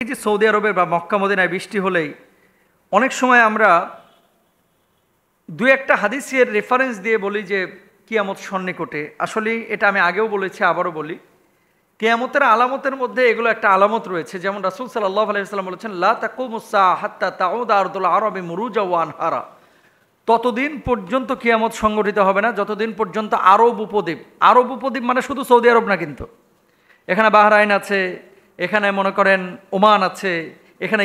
এই যে সৌদি আরবে বা মক্কা মদিনায় বৃষ্টি হলেই অনেক সময় আমরা দু একটা হাদিসের রেফারেন্স দিয়ে বলি যে কিয়ামত সন্নিকটে। আসলে এটা আমি আগেও বলেছি, আবারও বলি, কিয়ামতের আলামতের মধ্যে এগুলো একটা আলামত রয়েছে। যেমন রাসূল সাল্লাল্লাহু আলাইহি ওয়াসাল্লাম বলেছেন, লা তাকুমুস সাআ হাত্তা তাউদা আরদুল আরবি মুরুজা ওয়া আনহারা। ততদিন পর্যন্ত কিয়ামত সংগঠিত হবে না যতদিন পর্যন্ত আরব উপদ্বীপ মানে শুধু সৌদি আরব না, কিন্তু এখানে বাহরাইন আছে, এখানে মনে করেন ওমান আছে, এখানে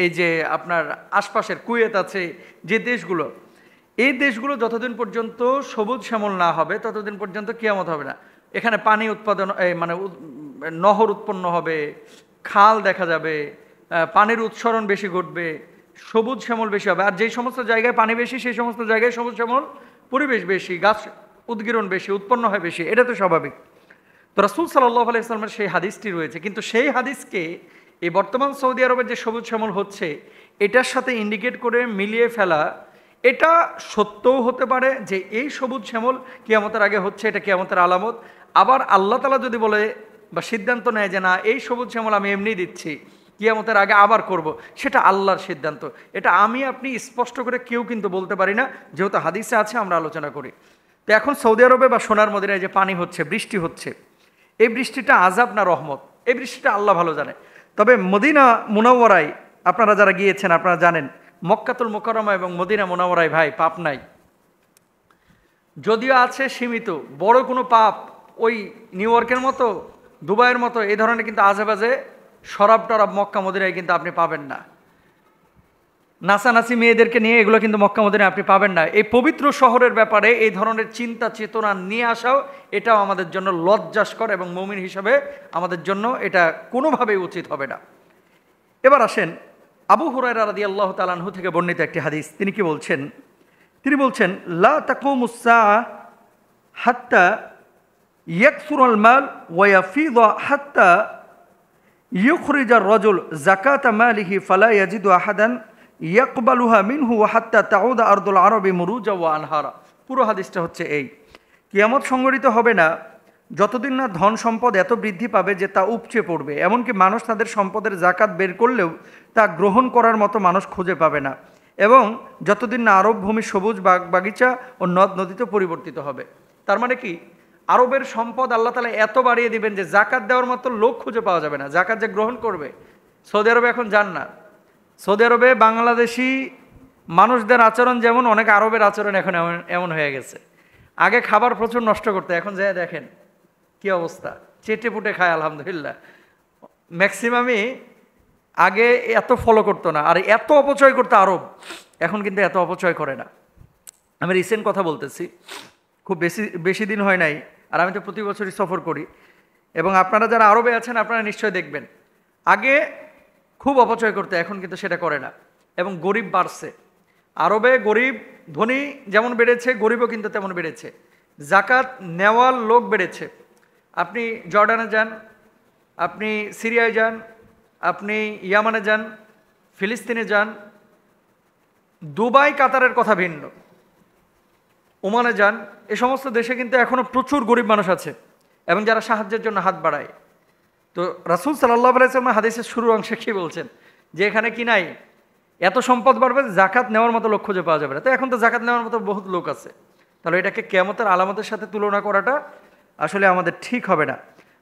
এই যে আপনার আশপাশের কুয়েত আছে, যে দেশগুলো, এই দেশগুলো যতদিন পর্যন্ত সবুজ শ্যামল না হবে ততদিন পর্যন্ত কিয়ামত হবে না। এখানে পানি উৎপাদন মানে নহর উৎপন্ন হবে, খাল দেখা যাবে, পানির উৎসরণ বেশি ঘটবে, সবুজ শ্যামল বেশি হবে। আর যেই সমস্ত জায়গায় পানি বেশি সেই সমস্ত জায়গায় সবুজ শ্যামল পরিবেশ বেশি, গাছ উদ্গীরণ বেশি, উৎপন্ন হয় বেশি, এটা তো স্বাভাবিক। তো রাসূল সাল্লাল্লাহু আলাইহি ওয়াসাল্লামের সেই হাদিসটি রয়েছে, কিন্তু সেই হাদিসকে এই বর্তমান সৌদি আরবের যে সবুজ শ্যামল হচ্ছে এটার সাথে ইন্ডিকেট করে মিলিয়ে ফেলা, এটা সত্যও হতে পারে যে এই সবুজ শ্যামল কিয়ামতের আগে হচ্ছে, এটা কিয়ামতের আলামত। আবার আল্লাহ তাআলা যদি বলে বা সিদ্ধান্ত নেয় যে না, এই সবুজ শ্যামল আমি এমনি দিচ্ছি, কিয়ামতের আগে আবার করব, সেটা আল্লাহর সিদ্ধান্ত। এটা আমি আপনি স্পষ্ট করে কেউ কিন্তু বলতে পারি না, যেহেতু হাদিসে আছে আমরা আলোচনা করি। তো এখন সৌদি আরবে বা সোনার মদিনায় যে পানি হচ্ছে, বৃষ্টি হচ্ছে, এই বৃষ্টিটা আযাব না রহমত, এই বৃষ্টিটা আল্লাহ ভালো জানে। তবে মদিনা মুনাওয়ারায় আপনারা যারা গিয়েছেন আপনারা জানেন, মক্কাতুল মুকাররমা এবং মদিনা মুনাওয়ারায় ভাই পাপ নাই। যদিও আছে সীমিত, বড় কোনো পাপ ওই নিউ ইয়র্কের মতো, দুবাইয়ের মতো এই ধরনের কিন্তু আজেবাজে শরাব টরাব মক্কা মদিনায় কিন্তু আপনি পাবেন না। নাচানাচি মেয়েদেরকে নিয়ে এগুলো কিন্তু মক্কা মদিনায় আপনি পাবেন না। এই পবিত্র শহরের ব্যাপারে এই ধরনের চিন্তা চেতনা নিয়ে আসাও এটাও আমাদের জন্য লজ্জাস্কর, এবং মুমিন হিসাবে আমাদের জন্য এটা কোনোভাবেই উচিত হবে না। এবার আসেন আবু হুরায়রা রাদিয়াল্লাহু তাআলা আনহু থেকে বর্ণিত একটি হাদিস। তিনি কি বলছেন? তিনি বলছেন, লা তাকুমুস সাআ হাত্তা ইয়াকসুরাল মাল ওয়া ইয়াফিদা হাত্তা ইউখরিজার রাজুল যাকাতা মালিহি ফালা ইয়াজিদু আহাদান ইয়াকবালুহা মিনহু ওয়া হাত্তা তাউদা আরদুল আরবি মুরুজা ওয়া আনহারা। পুরো হাদিসটা হচ্ছে এই, কিয়ামত সংঘটিত হবে না যতদিন না ধন সম্পদ এত বৃদ্ধি পাবে যে তা উপচে পড়বে, এমনকি মানুষ তাদের সম্পদের জাকাত বের করলেও তা গ্রহণ করার মতো মানুষ খুঁজে পাবে না, এবং যতদিন না আরব ভূমি সবুজ বাগিচা ও নদ নদীতে পরিবর্তিত হবে। তার মানে কি, আরবের সম্পদ আল্লাহ তাআলা এত বাড়িয়ে দিবেন যে জাকাত দেওয়ার মতো লোক খুঁজে পাওয়া যাবে না, জাকাত যে গ্রহণ করবে। সৌদি আরবে এখন যান না, সৌদি আরবে বাংলাদেশি মানুষদের আচরণ যেমন, অনেক আরবের আচরণ এখন এমন হয়ে গেছে। আগে খাবার প্রচুর নষ্ট করতে, এখন যায় দেখেন কি অবস্থা, চেটে পুটে খায় আলহামদুলিল্লাহ। ম্যাক্সিমামই আগে এত ফলো করতো না, আর এত অপচয় করতো আরব, এখন কিন্তু এত অপচয় করে না। আমি রিসেন্ট কথা বলতেছি, খুব বেশি দিন হয় নাই, আর আমি তো প্রতি বছরই সফর করি, এবং আপনারা যারা আরবে আছেন আপনারা নিশ্চয় দেখবেন, আগে খুব অপচয় করতে, এখন কিন্তু সেটা করে না। এবং গরিব বাড়ছে আরবে, গরিব ধনী যেমন বেড়েছে গরিবও কিন্তু তেমন বেড়েছে, জাকাত নেওয়ার লোক বেড়েছে। আপনি জর্ডানে যান, আপনি সিরিয়ায় যান, আপনি ইয়ামানে যান, ফিলিস্তিনে যান, দুবাই কাতারের কথা ভিন্ন, ওমানে যান, এই সমস্ত দেশে কিন্তু এখনও প্রচুর গরিব মানুষ আছে এবং যারা সাহায্যের জন্য হাত বাড়ায়। তো রাসূল সাল্লাল্লাহু আলাইহি ওয়াসাল্লাম হাদিসের শুরুর অংশে কি বলছেন, যে এখানে কি নাই, এত সম্পদ বাড়বে জাকাত নেওয়ার মতো লোক খুঁজে পাওয়া যাবে না। তো এখন তো জাকাত নেওয়ার মতো বহুত লোক আছে, তাহলে এটাকে কিয়ামতের আলামতের সাথে তুলনা করাটা আসলে আমাদের ঠিক হবে না।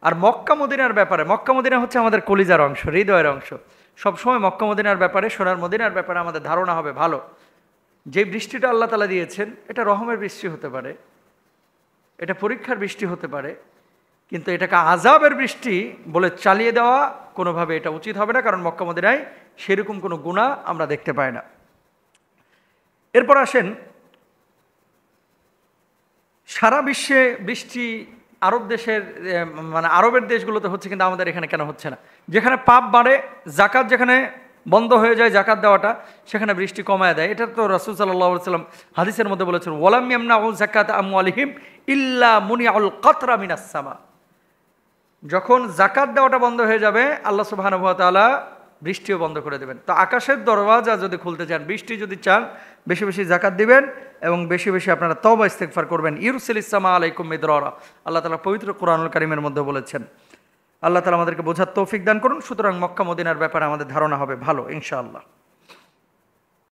আর মক্কা মদিনার ব্যাপারে, মক্কা মদিনা হচ্ছে আমাদের কলিজার অংশ, হৃদয়ের অংশ। সবসময় মক্কা মদিনার ব্যাপারে, সোনার মদিনার ব্যাপারে আমাদের ধারণা হবে ভালো। যে বৃষ্টিটা আল্লাহ তাআলা দিয়েছেন এটা রহমের বৃষ্টি হতে পারে, এটা পরীক্ষার বৃষ্টি হতে পারে, কিন্তু এটাকে আযাবের বৃষ্টি বলে চালিয়ে দেওয়া কোনোভাবে এটা উচিত হবে না, কারণ মক্কা মদিনায় সেরকম কোনো গুনাহ আমরা দেখতে পাই না। এরপর আসেন, সারা বিশ্বে বৃষ্টি আরব দেশের মানে আরবের দেশগুলোতে হচ্ছে, কিন্তু আমাদের এখানে কেন হচ্ছে না? যেখানে পাপ বাড়ে, জাকাত যেখানে বন্ধ হয়ে যায় জাকাত দেওয়াটা, সেখানে বৃষ্টি কমায় দেয়। এটা তো রাসূল সাল্লাল্লাহু আলাইহি ওয়াসাল্লাম হাদিসের মধ্যে বলেছেন, ওয়ালাম ইয়ামনাউ যাকাত আমওয়ালিহিম ইল্লা মুনিআল কাতরা মিনাস সামা। যখন জাকাত দেওয়াটা বন্ধ হয়ে যাবে আল্লাহ সুবহানাহু ওয়া তাআলা বৃষ্টিও বন্ধ করে দেবেন। তো আকাশের দরওয়াজা যদি খুলতে চান, বৃষ্টি যদি চান, বেশি বেশি জাকাত দিবেন এবং বেশি বেশি আপনারা তওবা ইস্তিগফার করবেন। ইরসিলিস সামা আলাইকুম মিদরারা, আল্লাহ তাআলা পবিত্র কোরআনুল কারীমের মধ্যে বলেছেন। আল্লাহ তাআলা আমাদেরকে বোঝার তৌফিক দান করুন। সুতরাং মক্কা মদিনার ব্যাপারে আমাদের ধারণা হবে ভালো ইনশাআল্লাহ।